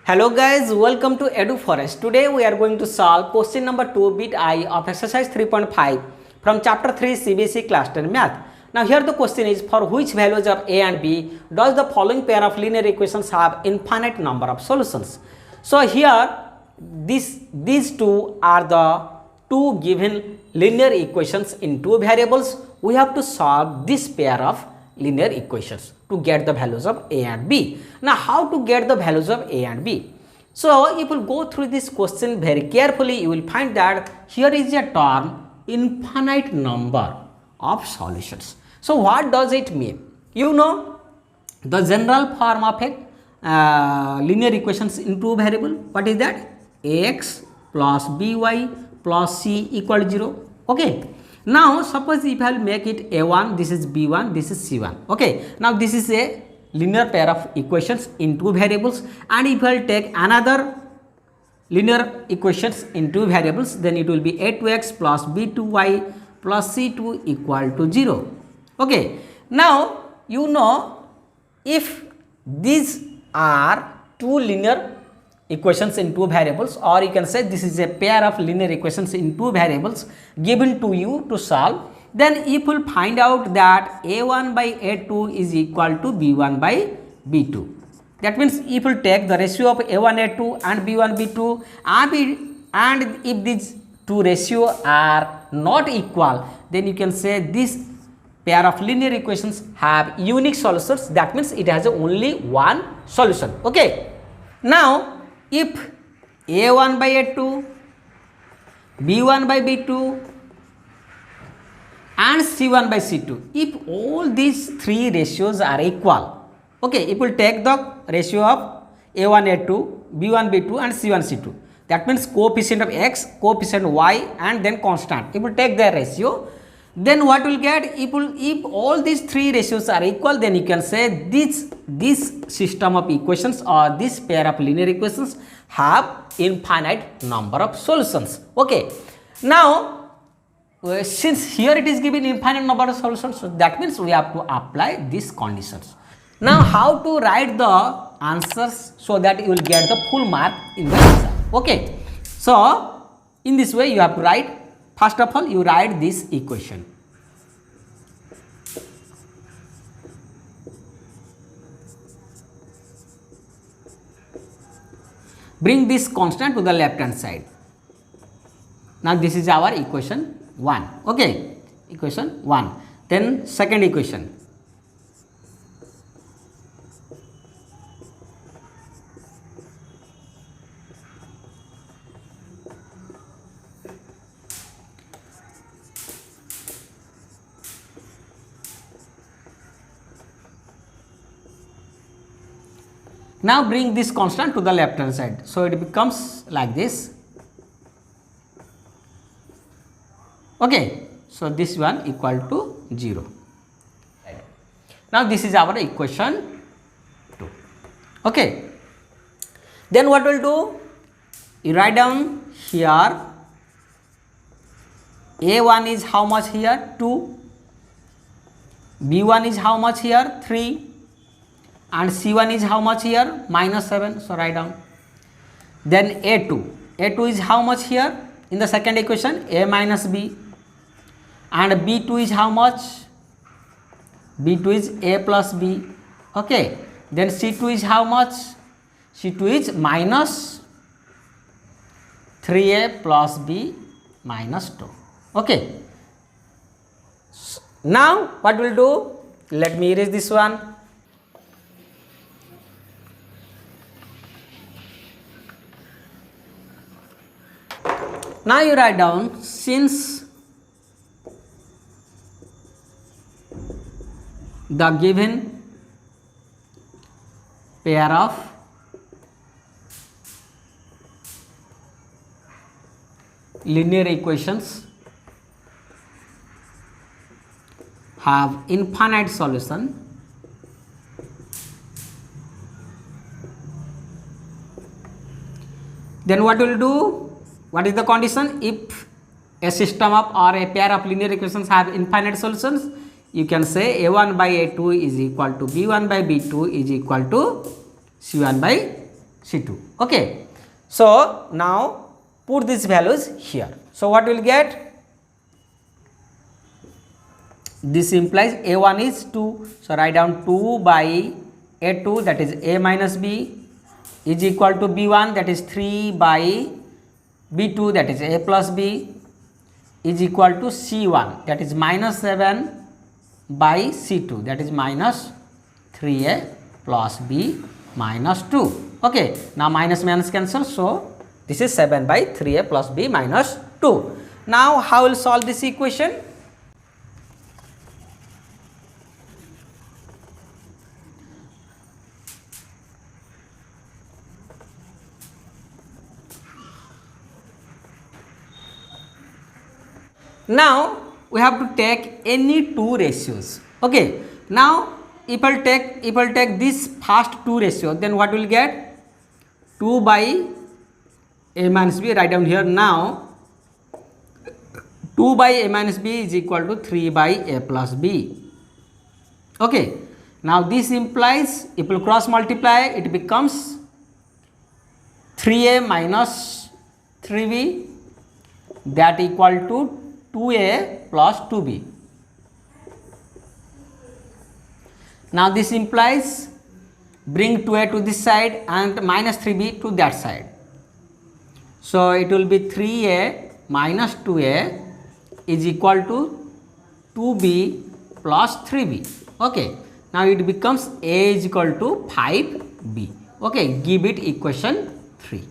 Hello guys, welcome to EduForest. Today we are going to solve question number 2 bit I of exercise 3.5 from chapter 3 CBSE class 10 math. Now here the question is, for which values of a and b does the following pair of linear equations have infinite number of solutions? So here these two are the two given linear equations in two variables. We have to solve this pair of linear equations to get the values of a and b. Now how to get the values of a and b? So if you go through this question very carefully, you will find that here is a term infinite number of solutions. So what does it mean? You know the general form of a linear equations in two variable. What is that? Ax plus by plus c equal to 0. Okay. Now suppose if I will make it a1, this is b1, this is c1. Okay. Now this is a linear pair of equations in two variables, and if I will take another linear equations in two variables, then it will be a2x plus b2y plus c2 equal to 0. Okay. Now you know, if these are two linear equations in two variables, or you can say this is a pair of linear equations in two variables given to you to solve, then if you find out that a1 by a2 is equal to b1 by b2. That means if you take the ratio of a1 a2 and b1 b2, and if these two ratios are not equal, then you can say this pair of linear equations have unique solutions. That means it has only one solution. Okay. Now if a1 by a2, b1 by b2 and c1 by c2, if all these three ratios are equal, okay, if we take the ratio of a1 a2, b1 b2 and c1 c2, that means coefficient of x, coefficient y and then constant. If we take their ratio, then what will get? If all these three ratios are equal, then you can say this system of equations or this pair of linear equations have infinite number of solutions. Okay. Now since here it is given infinite number of solutions, so that means we have to apply these conditions. Now how to write the answers so that you will get the full mark in the answer? Okay. So in this way you have to write. First of all, you write this equation. Bring this constant to the left hand side. Now this is our equation 1. Okay, equation 1. Then second equation. Now bring this constant to the left hand side. So it becomes like this. Okay. So this one equal to 0. Now this is our equation 2. Okay. Then what we'll do? You write down here a1 is how much here? 2. b1 is how much here? 3. And c1 is how much here? -7. So write down. Then a2 is how much here in the second equation? A minus b. And b2 is how much? b2 is a plus b. Okay. Then c2 is how much? c2 is minus 3a plus b minus 2. Okay. Now what we'll do? Let me erase this one. Now you write down, since the given pair of linear equations have infinite solution, then what will do? What is the condition? If a system of or a pair of linear equations have infinite solutions, you can say a1 by a2 is equal to b1 by b2 is equal to c1 by C2. Okay. So now put these values here. So what will get? This implies A1 is 2. So write down 2 by A2, that is A minus B, is equal to B1, that is 3 by B2, that is A plus B, is equal to C1, that is minus 7 by C2, that is minus 3A plus B minus 2. Okay. Now minus minus cancel. So this is 7 by 3A plus B minus 2. Now how will solve this equation? Now we have to take any two ratios. Okay. Now if I take this first two ratio, then what will get? 2 by A minus B, write down here. Now 2 by A minus B is equal to 3 by A plus B. Okay. Now this implies, if you cross multiply, it becomes 3A minus 3B, that equal to 2A plus 2B. Now this implies bring 2A to this side and minus 3B to that side. So it will be 3A minus 2A is equal to 2B plus 3B. Okay. Now it becomes A is equal to 5B. Okay. Give it equation 3.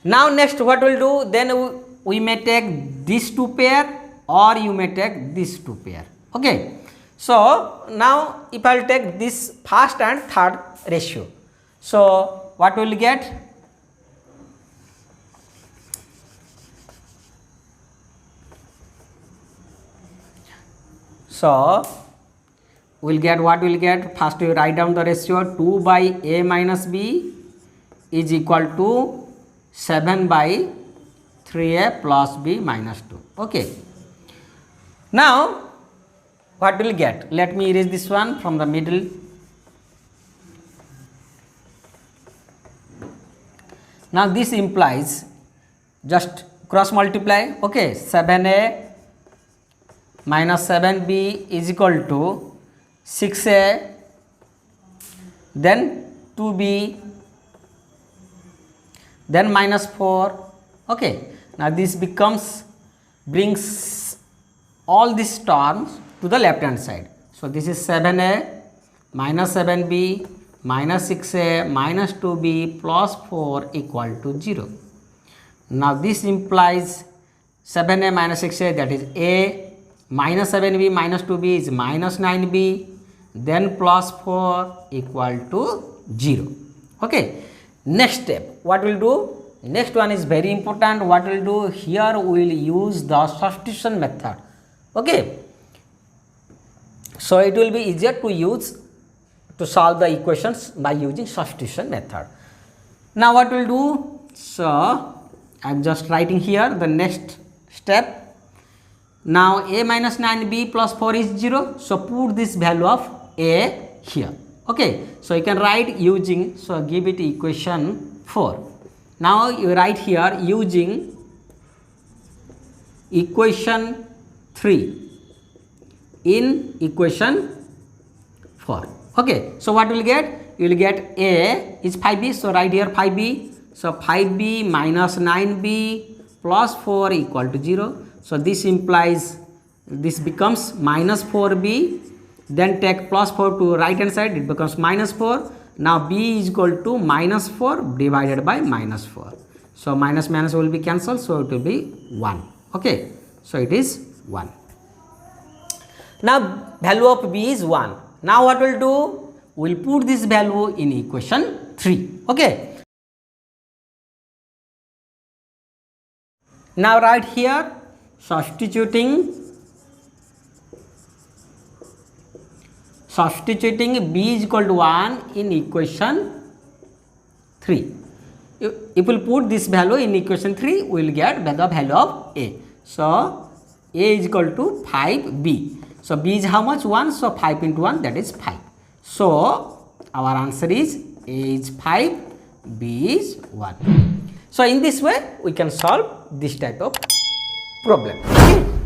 Now next what we'll do, then we may take these two pair or you may take these two pair. Okay. So now if I will take this first and third ratio, so what will get? So we'll get, what will get? First you write down the ratio. 2 by A minus B is equal to 7 by 3A plus B minus 2. Okay. Now what will get? Let me erase this one from the middle. Now this implies, just cross multiply. Okay. 7A minus 7B is equal to 6A, then 2B, then minus 4. Okay. Now this brings all these terms to the left hand side. So this is 7A minus 7B minus 6A minus 2B plus 4 equal to 0. Now this implies 7A minus 6A, that is A, minus 7B minus 2B is minus 9B, then plus 4 equal to 0. Okay. Next step, what we'll do? Next one is very important. What we'll do here, we will use the substitution method. Okay. So it will be easier to solve the equations by using substitution method. Now what we'll do? So I'm just writing here the next step. Now A minus 9B plus 4 is 0. So put this value of A here. Okay. So you can write using, so give it equation 4. Now you write here using equation 3 in equation 4. Okay. So what will get? You will get A is 5B. So write here 5B. So 5B minus 9B plus 4 equal to 0. So this implies, this becomes minus 4B. Then take plus 4 to right hand side, it becomes minus 4. Now B is equal to minus 4 divided by minus 4. So minus minus will be cancelled. So it will be 1. Okay. So it is 1. Now value of B is 1. Now what we'll do? We'll put this value in equation 3. Okay. Now right here, substituting B is equal to 1 in equation 3. If we put this value in equation 3, we will get the value of A. So A is equal to 5B. So B is how much? 1. So 5 into 1, that is 5. So our answer is A is 5, B is 1. So in this way we can solve this type of problem. Okay?